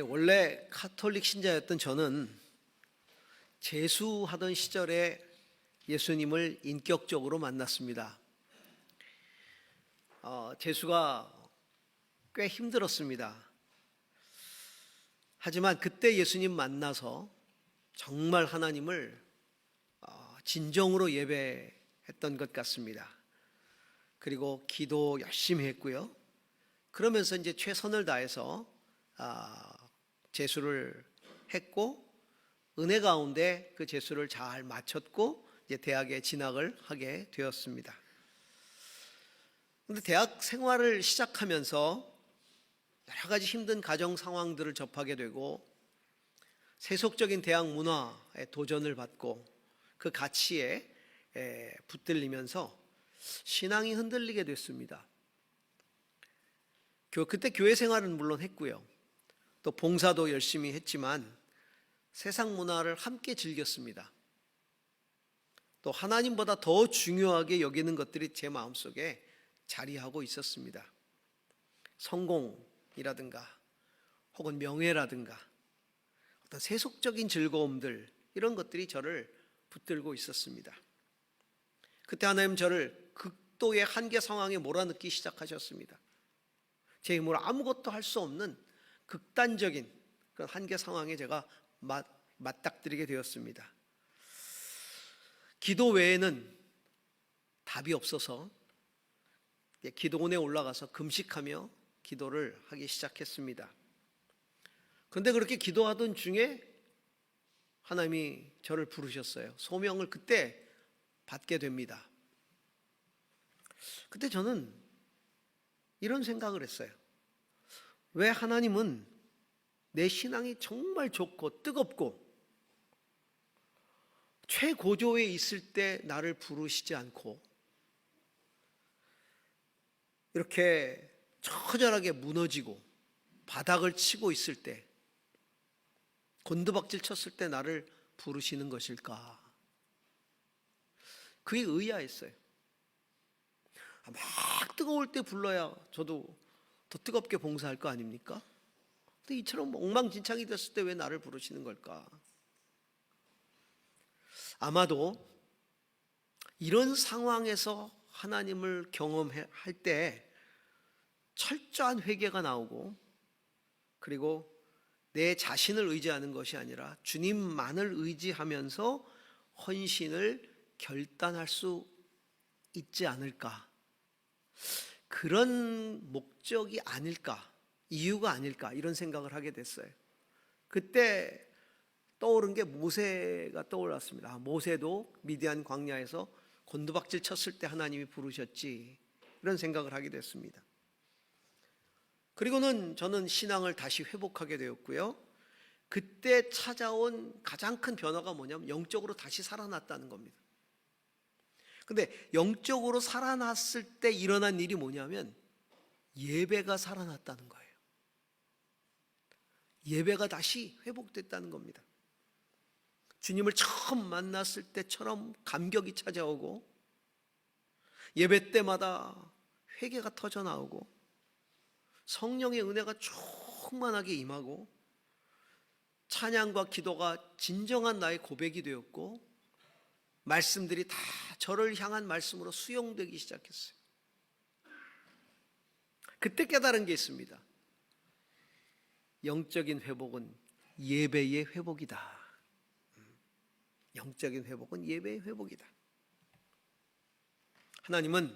원래 카톨릭 신자였던 저는 재수하던 시절에 예수님을 인격적으로 만났습니다. 재수가 꽤 힘들었습니다. 하지만 그때 예수님 만나서 정말 하나님을 진정으로 예배했던 것 같습니다. 그리고 기도 열심히 했고요. 그러면서 이제 최선을 다해서 재수를 했고, 은혜 가운데 그 재수를 잘 마쳤고 이제 대학에 진학을 하게 되었습니다. 그런데 대학 생활을 시작하면서 여러 가지 힘든 가정 상황들을 접하게 되고, 세속적인 대학 문화에 도전을 받고 그 가치에 붙들리면서 신앙이 흔들리게 됐습니다. 그때 교회 생활은 물론 했고요, 또 봉사도 열심히 했지만 세상 문화를 함께 즐겼습니다. 또 하나님보다 더 중요하게 여기는 것들이 제 마음속에 자리하고 있었습니다. 성공이라든가 혹은 명예라든가 어떤 세속적인 즐거움들, 이런 것들이 저를 붙들고 있었습니다. 그때 하나님 저를 극도의 한계 상황에 몰아넣기 시작하셨습니다. 제 힘으로 아무것도 할 수 없는 극단적인 그런 한계 상황에 제가 맞닥뜨리게 되었습니다. 기도 외에는 답이 없어서 기도원에 올라가서 금식하며 기도를 하기 시작했습니다. 그런데 그렇게 기도하던 중에 하나님이 저를 부르셨어요. 소명을 그때 받게 됩니다. 그때 저는 이런 생각을 했어요. 왜 하나님은 내 신앙이 정말 좋고 뜨겁고 최고조에 있을 때 나를 부르시지 않고 이렇게 처절하게 무너지고 바닥을 치고 있을 때, 곤두박질 쳤을 때 나를 부르시는 것일까? 그게 의아했어요. 막 뜨거울 때 불러야 저도 더 뜨겁게 봉사할 거 아닙니까? 근데 이처럼 엉망진창이 됐을 때 왜 나를 부르시는 걸까? 아마도 이런 상황에서 하나님을 경험할 때 철저한 회개가 나오고, 그리고 내 자신을 의지하는 것이 아니라 주님만을 의지하면서 헌신을 결단할 수 있지 않을까, 그런 목적이 아닐까, 이유가 아닐까, 이런 생각을 하게 됐어요. 그때 떠오른 게 모세가 떠올랐습니다. 모세도 미디안 광야에서 곤두박질 쳤을 때 하나님이 부르셨지, 이런 생각을 하게 됐습니다. 그리고는 저는 신앙을 다시 회복하게 되었고요. 그때 찾아온 가장 큰 변화가 뭐냐면 영적으로 다시 살아났다는 겁니다. 근데 영적으로 살아났을 때 일어난 일이 뭐냐면 예배가 살아났다는 거예요. 예배가 다시 회복됐다는 겁니다. 주님을 처음 만났을 때처럼 감격이 찾아오고, 예배 때마다 회개가 터져 나오고, 성령의 은혜가 충만하게 임하고, 찬양과 기도가 진정한 나의 고백이 되었고, 말씀들이 다 저를 향한 말씀으로 수용되기 시작했어요. 그때 깨달은 게 있습니다. 영적인 회복은 예배의 회복이다. 영적인 회복은 예배의 회복이다. 하나님은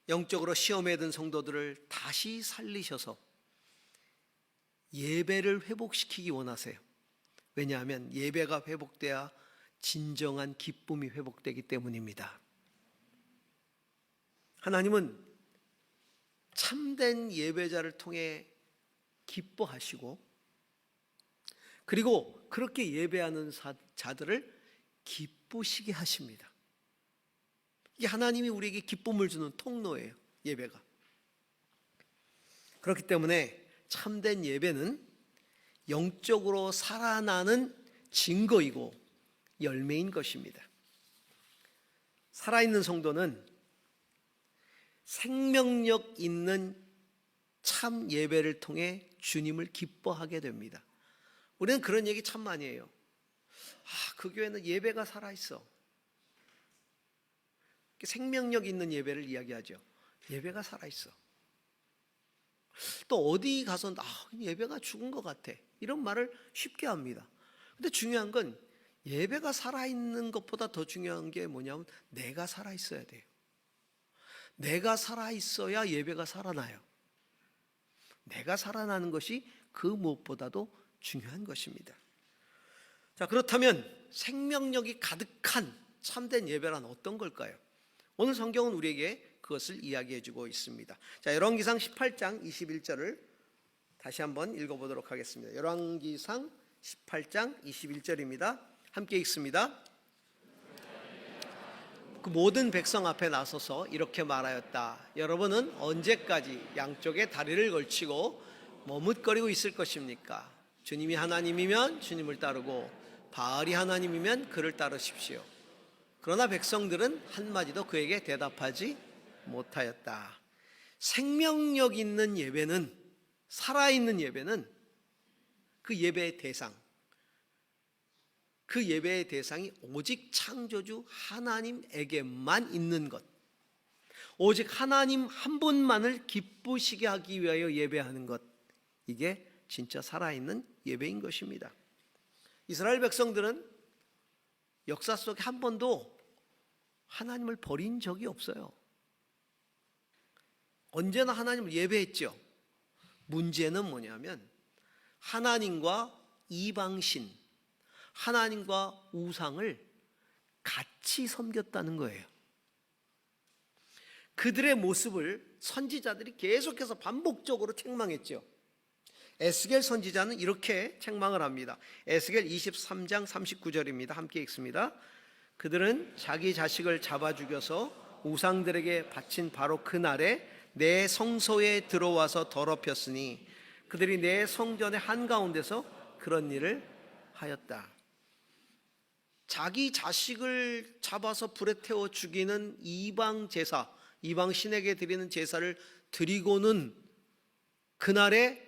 영적으로 시험에 든 성도들을 다시 살리셔서 예배를 회복시키기 원하세요. 왜냐하면 예배가 회복돼야 진정한 기쁨이 회복되기 때문입니다. 하나님은 참된 예배자를 통해 기뻐하시고, 그리고 그렇게 예배하는 자들을 기쁘시게 하십니다. 이게 하나님이 우리에게 기쁨을 주는 통로예요, 예배가. 그렇기 때문에 참된 예배는 영적으로 살아나는 증거이고 열매인 것입니다. 살아있는 성도는 생명력 있는 참 예배를 통해 주님을 기뻐하게 됩니다. 우리는 그런 얘기 참 많이 해요. 그 교회는 예배가 살아있어. 생명력 있는 예배를 이야기하죠. 예배가 살아있어. 또 어디 가서 예배가 죽은 것 같아, 이런 말을 쉽게 합니다. 근데 중요한 건 예배가 살아있는 것보다 더 중요한 게 뭐냐면 내가 살아있어야 돼요. 내가 살아있어야 예배가 살아나요. 내가 살아나는 것이 그 무엇보다도 중요한 것입니다. 자, 그렇다면 생명력이 가득한 참된 예배란 어떤 걸까요? 오늘 성경은 우리에게 그것을 이야기해 주고 있습니다. 자, 열왕기상 18장 21절을 다시 한번 읽어보도록 하겠습니다. 열왕기상 18장 21절입니다. 함께 읽습니다. 그 모든 백성 앞에 나서서 이렇게 말하였다. 여러분은 언제까지 양쪽에 다리를 걸치고 머뭇거리고 있을 것입니까? 주님이 하나님이면 주님을 따르고 바알이 하나님이면 그를 따르십시오. 그러나 백성들은 한마디도 그에게 대답하지 못하였다. 생명력 있는 예배는, 살아있는 예배는 그 예배의 대상이 오직 창조주 하나님에게만 있는 것, 오직 하나님 한 분만을 기쁘시게 하기 위하여 예배하는 것, 이게 진짜 살아있는 예배인 것입니다. 이스라엘 백성들은 역사 속에 한 번도 하나님을 버린 적이 없어요. 언제나 하나님을 예배했죠. 문제는 뭐냐면 하나님과 이방신, 하나님과 우상을 같이 섬겼다는 거예요. 그들의 모습을 선지자들이 계속해서 반복적으로 책망했죠. 에스겔 선지자는 이렇게 책망을 합니다. 에스겔 23장 39절입니다. 함께 읽습니다. 그들은 자기 자식을 잡아 죽여서 우상들에게 바친 바로 그날에 내 성소에 들어와서 더럽혔으니 그들이 내 성전의 한가운데서 그런 일을 하였다. 자기 자식을 잡아서 불에 태워 죽이는 이방 제사, 이방 신에게 드리는 제사를 드리고는 그날에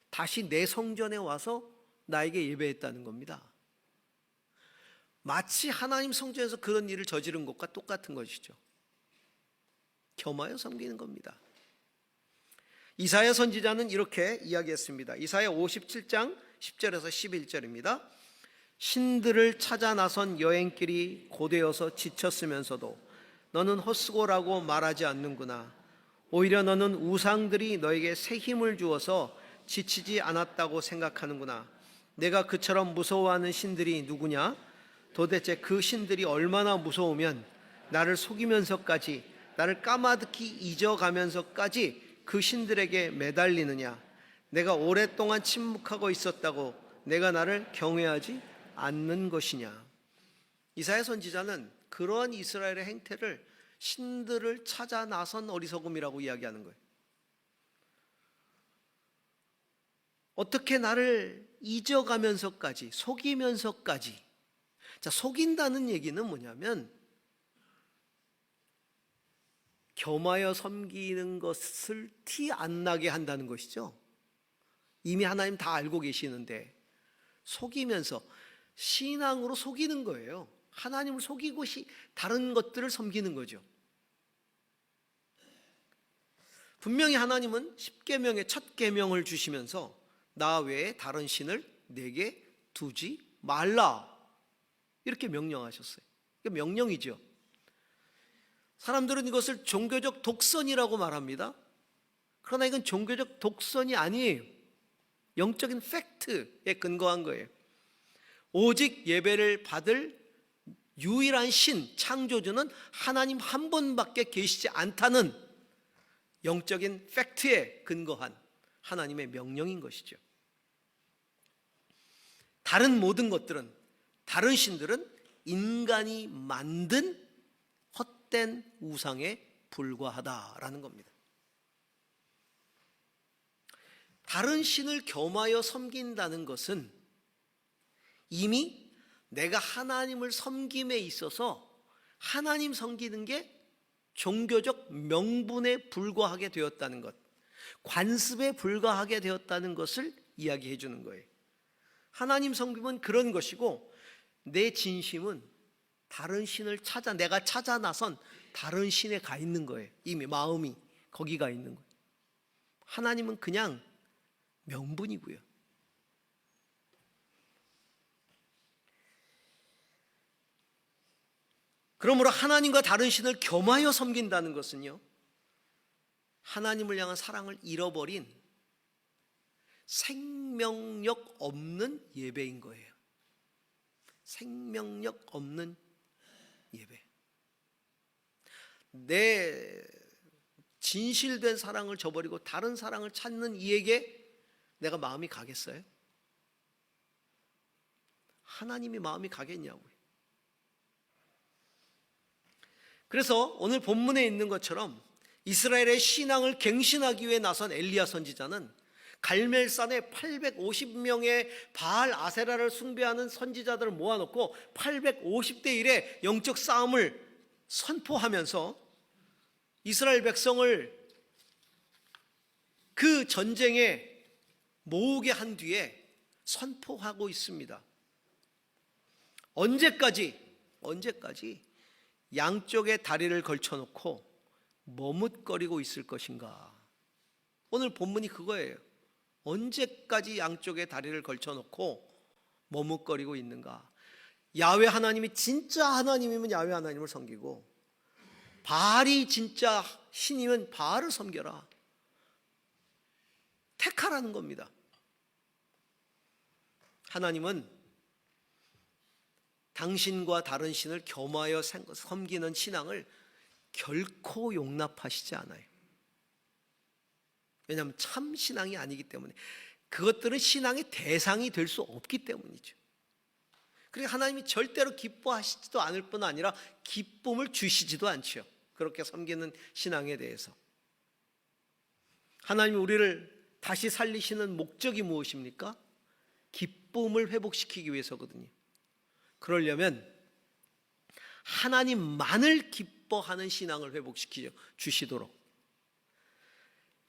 다시 내 성전에 와서 나에게 예배했다는 겁니다. 마치 하나님 성전에서 그런 일을 저지른 것과 똑같은 것이죠. 겸하여 섬기는 겁니다. 이사야 선지자는 이렇게 이야기했습니다. 이사야 57장 10절에서 11절입니다. 신들을 찾아 나선 여행길이 고되어서 지쳤으면서도 너는 헛수고라고 말하지 않는구나. 오히려 너는 우상들이 너에게 새 힘을 주어서 지치지 않았다고 생각하는구나. 내가 그처럼 무서워하는 신들이 누구냐? 도대체 그 신들이 얼마나 무서우면 나를 속이면서까지, 나를 까마득히 잊어가면서까지 그 신들에게 매달리느냐? 내가 오랫동안 침묵하고 있었다고 내가 나를 경외하지 않는 것이냐? 이사야 선지자는 그러한 이스라엘의 행태를 신들을 찾아 나선 어리석음이라고 이야기하는 거예요. 어떻게 나를 잊어가면서까지, 속이면서까지. 자, 속인다는 얘기는 뭐냐면 겸하여 섬기는 것을 티 안 나게 한다는 것이죠. 이미 하나님 다 알고 계시는데 속이면서, 신앙으로 속이는 거예요. 하나님을 속이고 다른 것들을 섬기는 거죠. 분명히 하나님은 십계명의 첫 계명을 주시면서 나 외에 다른 신을 내게 두지 말라, 이렇게 명령하셨어요. 이게 명령이죠. 사람들은 이것을 종교적 독선이라고 말합니다. 그러나 이건 종교적 독선이 아니에요. 영적인 팩트에 근거한 거예요. 오직 예배를 받을 유일한 신, 창조주는 하나님 한 분밖에 계시지 않다는 영적인 팩트에 근거한 하나님의 명령인 것이죠. 다른 모든 것들은, 다른 신들은 인간이 만든 헛된 우상에 불과하다라는 겁니다. 다른 신을 겸하여 섬긴다는 것은 이미 내가 하나님을 섬김에 있어서 하나님 섬기는 게 종교적 명분에 불과하게 되었다는 것, 관습에 불과하게 되었다는 것을 이야기해 주는 거예요. 하나님 섬김은 그런 것이고, 내 진심은 다른 신을 내가 찾아 나선 다른 신에 가 있는 거예요. 이미 마음이 거기 가 있는 거예요. 하나님은 그냥 명분이고요. 그러므로 하나님과 다른 신을 겸하여 섬긴다는 것은요, 하나님을 향한 사랑을 잃어버린 생명력 없는 예배인 거예요. 생명력 없는 예배. 내 진실된 사랑을 저버리고 다른 사랑을 찾는 이에게 내가 마음이 가겠어요? 하나님이 마음이 가겠냐고요. 그래서 오늘 본문에 있는 것처럼 이스라엘의 신앙을 갱신하기 위해 나선 엘리야 선지자는 갈멜산에 850명의 바알 아세라를 숭배하는 선지자들을 모아놓고 850대 1의 영적 싸움을 선포하면서 이스라엘 백성을 그 전쟁에 모으게 한 뒤에 선포하고 있습니다. 언제까지 양쪽에 다리를 걸쳐놓고 머뭇거리고 있을 것인가? 오늘 본문이 그거예요. 언제까지 양쪽에 다리를 걸쳐놓고 머뭇거리고 있는가? 야훼 하나님이 진짜 하나님이면 야훼 하나님을 섬기고, 바알이 진짜 신이면 바알을 섬겨라. 택하라는 겁니다. 하나님은 당신과 다른 신을 겸하여 섬기는 신앙을 결코 용납하시지 않아요. 왜냐하면 참 신앙이 아니기 때문에, 그것들은 신앙의 대상이 될 수 없기 때문이죠. 그러니까 하나님이 절대로 기뻐하시지도 않을 뿐 아니라 기쁨을 주시지도 않죠. 그렇게 섬기는 신앙에 대해서. 하나님이 우리를 다시 살리시는 목적이 무엇입니까? 기쁨을 회복시키기 위해서거든요. 그러려면 하나님만을 기뻐하는 신앙을 회복시켜 주시도록,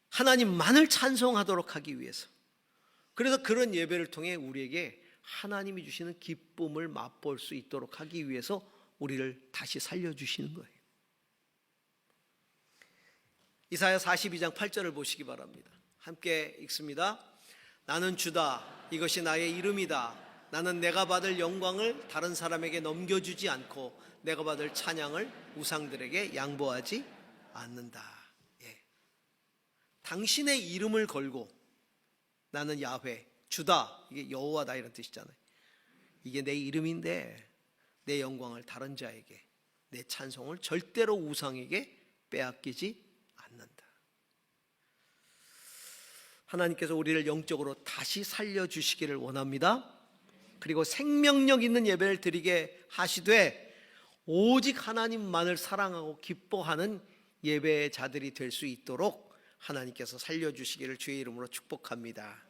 하나님만을 찬송하도록 하기 위해서, 그래서 그런 예배를 통해 우리에게 하나님이 주시는 기쁨을 맛볼 수 있도록 하기 위해서 우리를 다시 살려주시는 거예요. 이사야 42장 8절을 보시기 바랍니다. 함께 읽습니다. 나는 주다, 이것이 나의 이름이다. 나는 내가 받을 영광을 다른 사람에게 넘겨주지 않고 내가 받을 찬양을 우상들에게 양보하지 않는다. 예. 당신의 이름을 걸고, 나는 야훼, 주다, 이게 여호와다 이런 뜻이잖아요. 이게 내 이름인데 내 영광을 다른 자에게, 내 찬송을 절대로 우상에게 빼앗기지 않는다. 하나님께서 우리를 영적으로 다시 살려주시기를 원합니다. 그리고 생명력 있는 예배를 드리게 하시되 오직 하나님만을 사랑하고 기뻐하는 예배의 자들이 될 수 있도록 하나님께서 살려주시기를 주의 이름으로 축복합니다.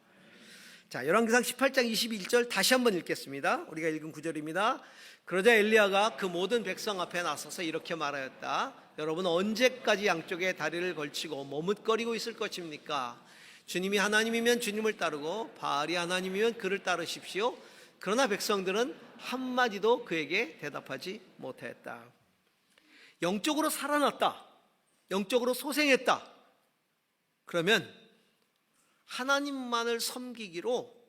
자, 열왕기상 18장 21절 다시 한번 읽겠습니다. 우리가 읽은 구절입니다. 그러자 엘리야가 그 모든 백성 앞에 나서서 이렇게 말하였다. 여러분, 언제까지 양쪽에 다리를 걸치고 머뭇거리고 있을 것입니까? 주님이 하나님이면 주님을 따르고 바알이 하나님이면 그를 따르십시오. 그러나 백성들은 한마디도 그에게 대답하지 못하였다. 영적으로 살아났다, 영적으로 소생했다. 그러면 하나님만을 섬기기로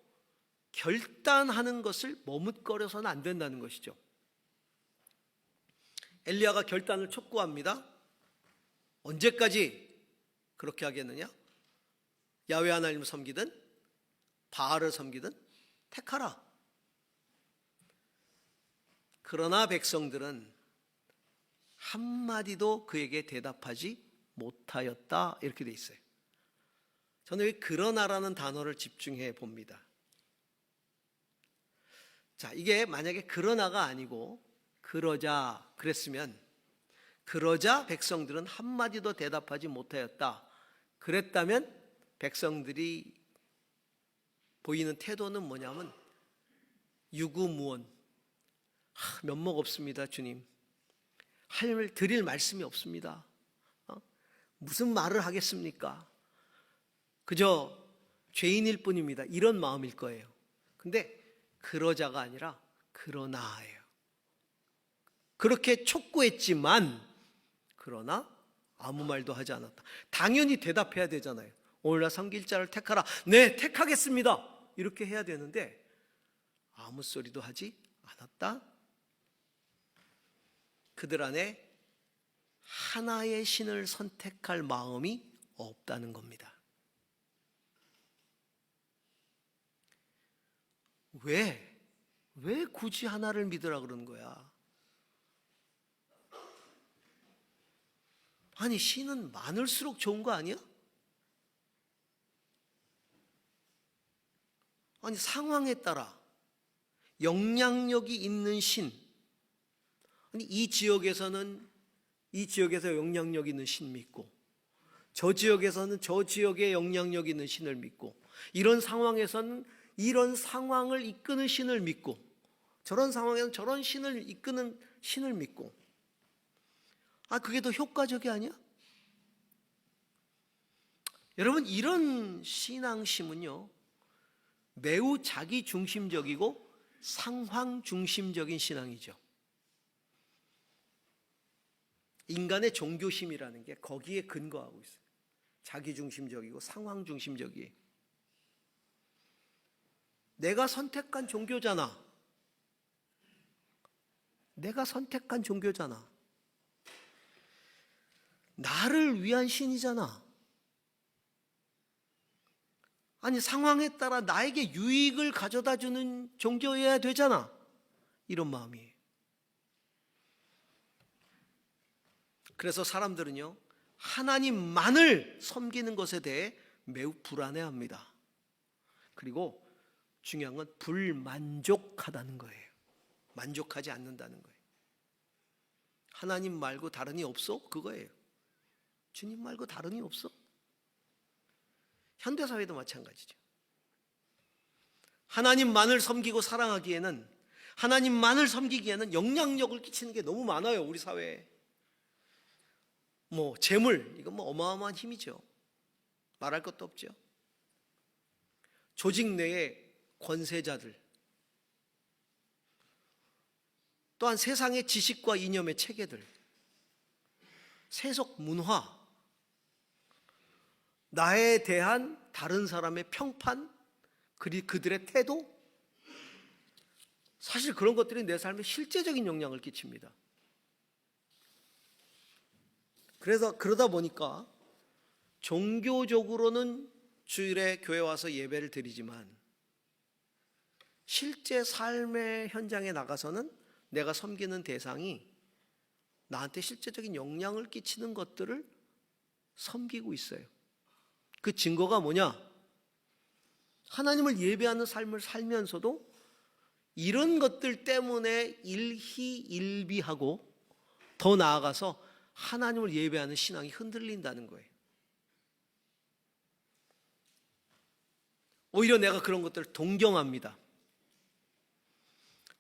결단하는 것을 머뭇거려서는 안 된다는 것이죠. 엘리야가 결단을 촉구합니다. 언제까지 그렇게 하겠느냐? 야훼 하나님을 섬기든 바알을 섬기든 택하라. 그러나 백성들은 한마디도 그에게 대답하지 못하였다, 이렇게 돼 있어요. 저는 왜 그러나라는 단어를 집중해 봅니다. 자, 이게 만약에 그러나가 아니고 그러자 그랬으면, 그러자 백성들은 한마디도 대답하지 못하였다 그랬다면 백성들이 보이는 태도는 뭐냐면 유구무원, 면목 없습니다. 주님, 드릴 말씀이 없습니다. 무슨 말을 하겠습니까? 그저 죄인일 뿐입니다. 이런 마음일 거예요. 근데 그러자가 아니라 그러나예요. 그렇게 촉구했지만 그러나 아무 말도 하지 않았다. 당연히 대답해야 되잖아요. 오늘날 섬길 자를 택하라. 네, 택하겠습니다. 이렇게 해야 되는데 아무 소리도 하지 않았다. 그들 안에 하나의 신을 선택할 마음이 없다는 겁니다. 왜 굳이 하나를 믿으라 그러는 거야? 아니, 신은 많을수록 좋은 거 아니야? 아니, 상황에 따라 영향력이 있는 신. 아니, 이 지역에서는 이 지역에서 영향력 있는 신 믿고, 저 지역에서는 저 지역에 영향력 있는 신을 믿고, 이런 상황에서는 이런 상황을 이끄는 신을 믿고, 저런 상황에는 저런 신을 이끄는 신을 믿고, 그게 더 효과적이 아니야? 여러분, 이런 신앙심은요, 매우 자기 중심적이고 상황 중심적인 신앙이죠. 인간의 종교심이라는 게 거기에 근거하고 있어요. 자기 중심적이고 상황 중심적이에요. 내가 선택한 종교잖아. 내가 선택한 종교잖아. 나를 위한 신이잖아. 아니, 상황에 따라 나에게 유익을 가져다 주는 종교여야 되잖아. 이런 마음이에요. 그래서 사람들은요, 하나님만을 섬기는 것에 대해 매우 불안해합니다. 그리고 중요한 건 불만족하다는 거예요. 만족하지 않는다는 거예요. 하나님 말고 다른 이 없어? 그거예요. 주님 말고 다른 이 없어? 현대사회도 마찬가지죠. 하나님만을 섬기고 사랑하기에는, 하나님만을 섬기기에는 영향력을 끼치는 게 너무 많아요, 우리 사회에. 재물, 이건 어마어마한 힘이죠. 말할 것도 없죠. 조직 내의 권세자들, 또한 세상의 지식과 이념의 체계들, 세속 문화, 나에 대한 다른 사람의 평판, 그들의 태도, 사실 그런 것들이 내 삶에 실제적인 영향을 끼칩니다. 그래서 그러다 보니까 종교적으로는 주일에 교회 와서 예배를 드리지만 실제 삶의 현장에 나가서는 내가 섬기는 대상이 나한테 실제적인 영향을 끼치는 것들을 섬기고 있어요. 그 증거가 뭐냐? 하나님을 예배하는 삶을 살면서도 이런 것들 때문에 일희일비하고 더 나아가서 하나님을 예배하는 신앙이 흔들린다는 거예요. 오히려 내가 그런 것들을 동경합니다.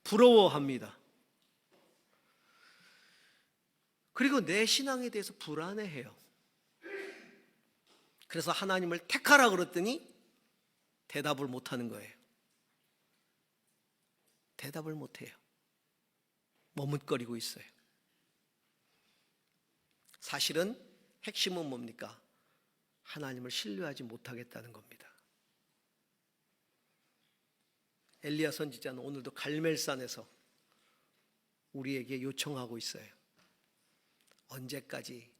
부러워합니다. 그리고 내 신앙에 대해서 불안해해요. 그래서 하나님을 택하라 그랬더니 대답을 못하는 거예요. 대답을 못해요. 머뭇거리고 있어요. 사실은 핵심은 뭡니까? 하나님을 신뢰하지 못하겠다는 겁니다. 엘리야 선지자는 오늘도 갈멜산에서 우리에게 요청하고 있어요. 언제까지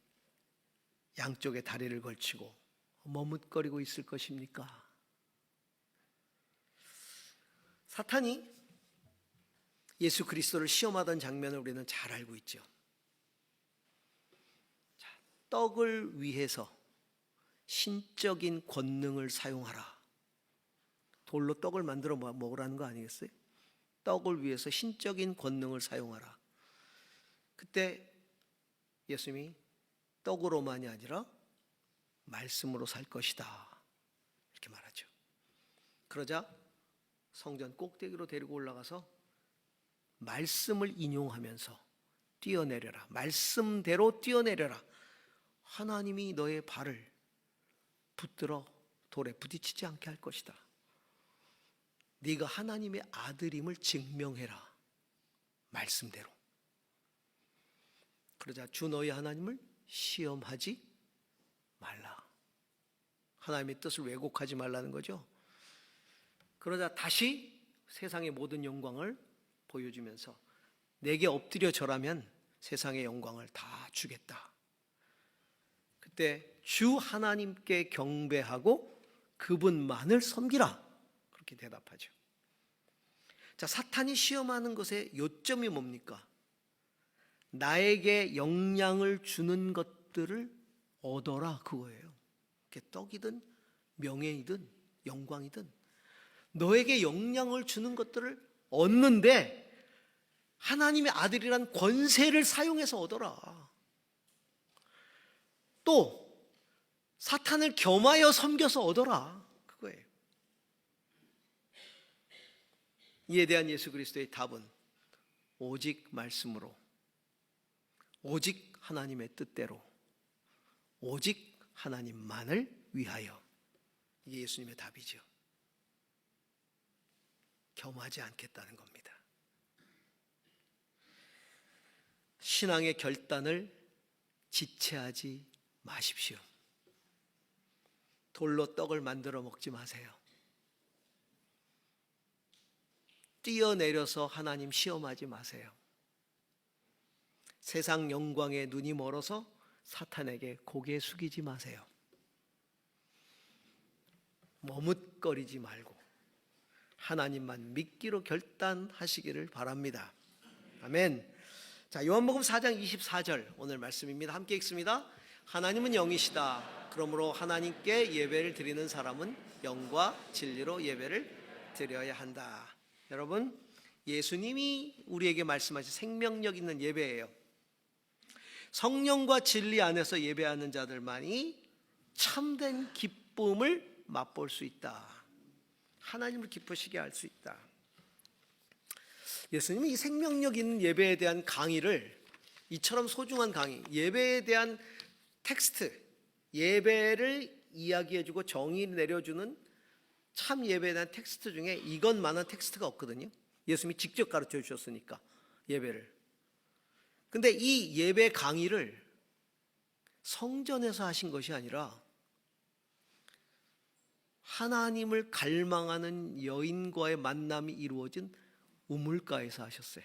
양쪽에 다리를 걸치고 머뭇거리고 있을 것입니까? 사탄이 예수 그리스도를 시험하던 장면을 우리는 잘 알고 있죠. 떡을 위해서 신적인 권능을 사용하라. 돌로 떡을 만들어 먹으라는 거 아니겠어요? 떡을 위해서 신적인 권능을 사용하라. 그때 예수님이 떡으로만이 아니라 말씀으로 살 것이다, 이렇게 말하죠. 그러자 성전 꼭대기로 데리고 올라가서 말씀을 인용하면서 뛰어내려라, 말씀대로 뛰어내려라. 하나님이 너의 발을 붙들어 돌에 부딪히지 않게 할 것이다. 네가 하나님의 아들임을 증명해라. 말씀대로. 그러자 주 너희 하나님을 시험하지 말라. 하나님의 뜻을 왜곡하지 말라는 거죠. 그러자 다시 세상의 모든 영광을 보여주면서 내게 엎드려 절하면 세상의 영광을 다 주겠다. 그때 주 하나님께 경배하고 그분만을 섬기라. 그렇게 대답하죠. 자, 사탄이 시험하는 것의 요점이 뭡니까? 나에게 영향을 주는 것들을 얻어라, 그거예요. 그게 떡이든 명예이든 영광이든 너에게 영향을 주는 것들을 얻는데 하나님의 아들이란 권세를 사용해서 얻어라. 또 사탄을 겸하여 섬겨서 얻어라, 그거예요. 이에 대한 예수 그리스도의 답은 오직 말씀으로, 오직 하나님의 뜻대로, 오직 하나님만을 위하여. 이게 예수님의 답이죠. 겸하지 않겠다는 겁니다. 신앙의 결단을 지체하지 마십시오. 돌로 떡을 만들어 먹지 마세요. 뛰어내려서 하나님 시험하지 마세요. 세상 영광에 눈이 멀어서 사탄에게 고개 숙이지 마세요. 머뭇거리지 말고 하나님만 믿기로 결단하시기를 바랍니다. 아멘. 자, 요한복음 4장 24절 오늘 말씀입니다. 함께 읽습니다. 하나님은 영이시다. 그러므로 하나님께 예배를 드리는 사람은 영과 진리로 예배를 드려야 한다. 여러분, 예수님이 우리에게 말씀하신 생명력 있는 예배예요. 성령과 진리 안에서 예배하는 자들만이 참된 기쁨을 맛볼 수 있다. 하나님을 기쁘시게 할 수 있다. 예수님이 이 생명력 있는 예배에 대한 강의를, 이처럼 소중한 강의, 예배에 대한 텍스트, 예배를 이야기해주고 정의 내려주는 참 예배에 대한 텍스트 중에 이것만한 텍스트가 없거든요. 예수님이 직접 가르쳐 주셨으니까 예배를. 근데 이 예배 강의를 성전에서 하신 것이 아니라 하나님을 갈망하는 여인과의 만남이 이루어진 우물가에서 하셨어요.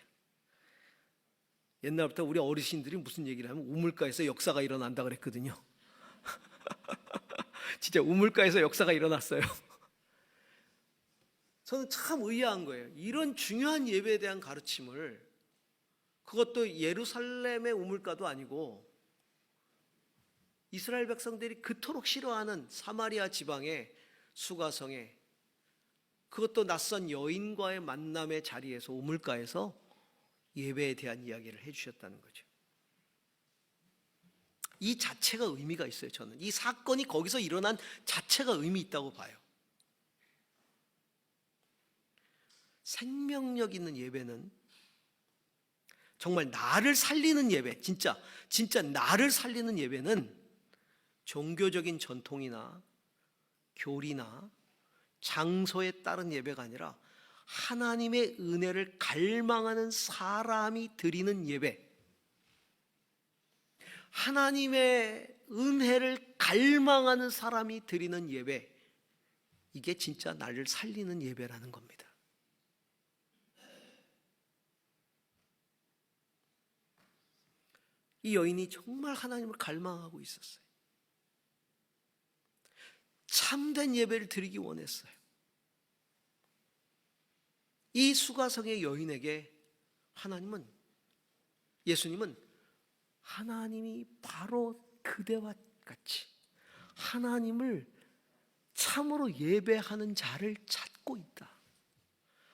옛날부터 우리 어르신들이 무슨 얘기를 하면 우물가에서 역사가 일어난다 그랬거든요. 진짜 우물가에서 역사가 일어났어요. 저는 참 의아한 거예요. 이런 중요한 예배에 대한 가르침을, 그것도 예루살렘의 우물가도 아니고 이스라엘 백성들이 그토록 싫어하는 사마리아 지방의 수가성에, 그것도 낯선 여인과의 만남의 자리에서, 우물가에서 예배에 대한 이야기를 해주셨다는 거죠. 이 자체가 의미가 있어요. 저는 이 사건이 거기서 일어난 자체가 의미 있다고 봐요. 생명력 있는 예배는 정말 나를 살리는 예배, 진짜 나를 살리는 예배는 종교적인 전통이나 교리나 장소에 따른 예배가 아니라 하나님의 은혜를 갈망하는 사람이 드리는 예배, 하나님의 은혜를 갈망하는 사람이 드리는 예배, 이게 진짜 나를 살리는 예배라는 겁니다. 이 여인이 정말 하나님을 갈망하고 있었어요. 참된 예배를 드리기 원했어요. 이 수가성의 여인에게 예수님은 하나님이 바로 그대와 같이 하나님을 참으로 예배하는 자를 찾고 있다.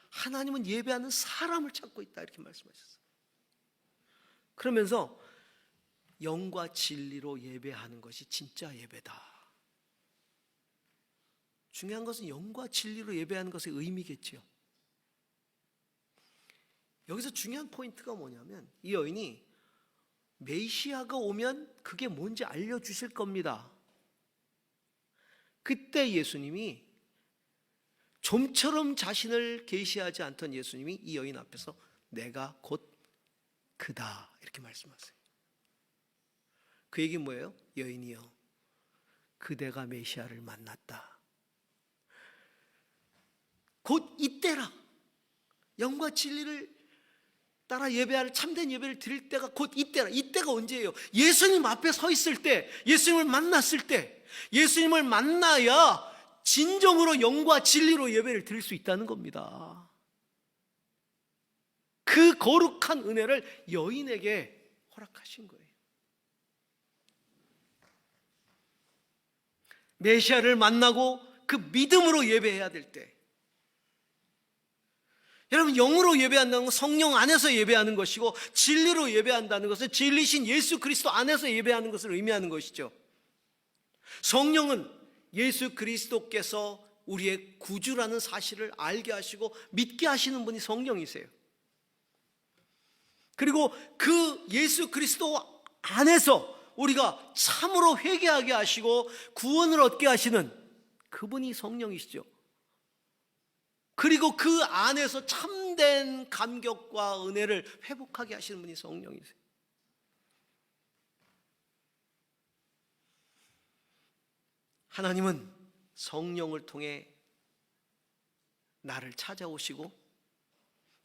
하나님은 예배하는 사람을 찾고 있다, 이렇게 말씀하셨어요. 그러면서 영과 진리로 예배하는 것이 진짜 예배다. 중요한 것은 영과 진리로 예배하는 것의 의미겠죠. 여기서 중요한 포인트가 뭐냐면, 이 여인이 메시아가 오면 그게 뭔지 알려주실 겁니다. 그때 예수님이 좀처럼 자신을 계시하지 않던 예수님이 이 여인 앞에서 내가 곧 그다 이렇게 말씀하세요. 그 얘기 뭐예요? 여인이여, 그대가 메시아를 만났다. 곧 이때라. 영과 진리를 따라 예배할 참된 예배를 드릴 때가 곧 이때라. 이때가 언제예요? 예수님 앞에 서 있을 때, 예수님을 만났을 때, 예수님을 만나야 진정으로 영과 진리로 예배를 드릴 수 있다는 겁니다. 그 거룩한 은혜를 여인에게 허락하신 거예요. 메시아를 만나고 그 믿음으로 예배해야 될 때, 여러분, 영으로 예배한다는 건 성령 안에서 예배하는 것이고, 진리로 예배한다는 것은 진리신 예수 그리스도 안에서 예배하는 것을 의미하는 것이죠. 성령은 예수 그리스도께서 우리의 구주라는 사실을 알게 하시고 믿게 하시는 분이 성령이세요. 그리고 그 예수 그리스도 안에서 우리가 참으로 회개하게 하시고 구원을 얻게 하시는 그분이 성령이시죠. 그리고 그 안에서 참된 감격과 은혜를 회복하게 하시는 분이 성령이세요. 하나님은 성령을 통해 나를 찾아오시고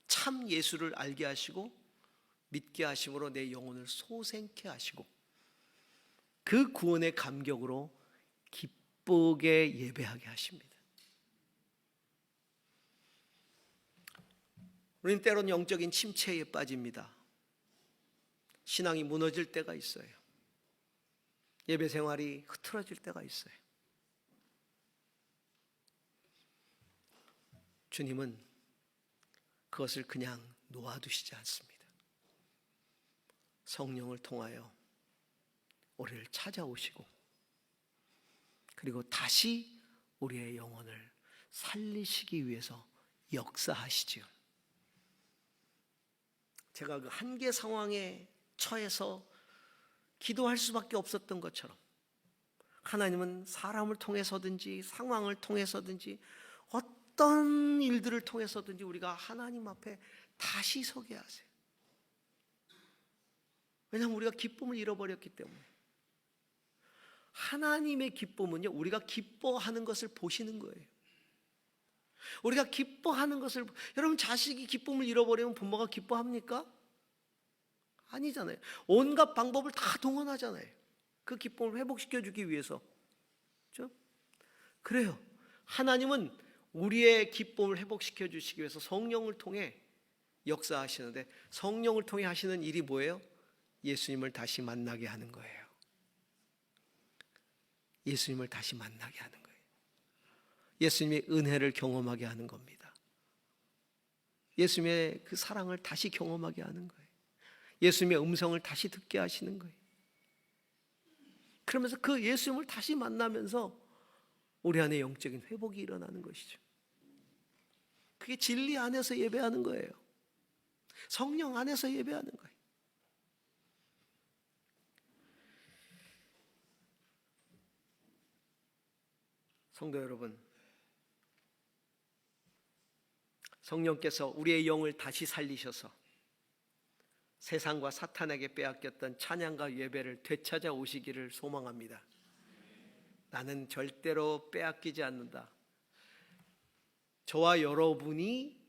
참 예수를 알게 하시고 믿게 하심으로 내 영혼을 소생케 하시고 그 구원의 감격으로 기쁘게 예배하게 하십니다. 우리는 때론 영적인 침체에 빠집니다. 신앙이 무너질 때가 있어요. 예배 생활이 흐트러질 때가 있어요. 주님은 그것을 그냥 놓아두시지 않습니다. 성령을 통하여 우리를 찾아오시고 그리고 다시 우리의 영혼을 살리시기 위해서 역사하시지요. 제가 그 한계 상황에 처해서 기도할 수밖에 없었던 것처럼 하나님은 사람을 통해서든지 상황을 통해서든지 어떤 일들을 통해서든지 우리가 하나님 앞에 다시 서게 하세요. 왜냐하면 우리가 기쁨을 잃어버렸기 때문에. 하나님의 기쁨은요, 우리가 기뻐하는 것을 보시는 거예요. 우리가 기뻐하는 것을, 여러분 자식이 기쁨을 잃어버리면 부모가 기뻐합니까? 아니잖아요. 온갖 방법을 다 동원하잖아요. 그 기쁨을 회복시켜 주기 위해서. 그렇죠? 그래요. 하나님은 우리의 기쁨을 회복시켜 주시기 위해서 성령을 통해 역사하시는데, 성령을 통해 하시는 일이 뭐예요? 예수님을 다시 만나게 하는 거예요. 예수님을 다시 만나게 하는 거예요. 예수님의 은혜를 경험하게 하는 겁니다. 예수님의 그 사랑을 다시 경험하게 하는 거예요. 예수님의 음성을 다시 듣게 하시는 거예요. 그러면서 그 예수님을 다시 만나면서 우리 안에 영적인 회복이 일어나는 것이죠. 그게 진리 안에서 예배하는 거예요. 성령 안에서 예배하는 거예요. 성도 여러분, 성령께서 우리의 영을 다시 살리셔서 세상과 사탄에게 빼앗겼던 찬양과 예배를 되찾아 오시기를 소망합니다. 나는 절대로 빼앗기지 않는다. 저와 여러분이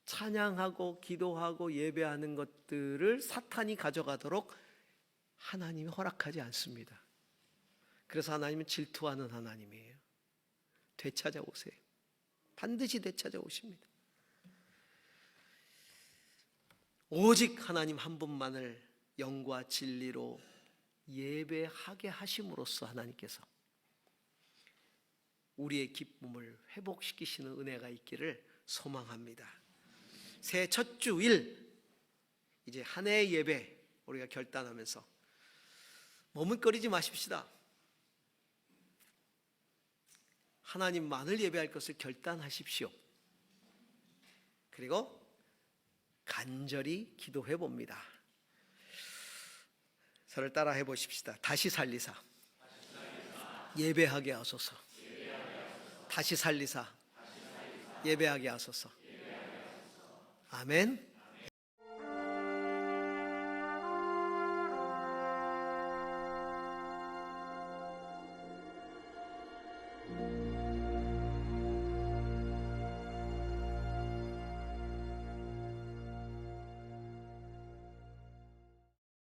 찬양하고 기도하고 예배하는 것들을 사탄이 가져가도록 하나님이 허락하지 않습니다. 그래서 하나님은 질투하는 하나님이에요. 되찾아 오세요. 반드시 되찾아 오십니다. 오직 하나님 한 분만을 영과 진리로 예배하게 하심으로써 하나님께서 우리의 기쁨을 회복시키시는 은혜가 있기를 소망합니다. 새해 첫 주일 이제 한 해의 예배 우리가 결단하면서 머뭇거리지 마십시다. 하나님만을 예배할 것을 결단하십시오. 그리고 간절히 기도해 봅니다. 저를 따라 해보십시다. 다시 살리사 예배하게 하소서. 다시 살리사 예배하게 하소서. 아멘.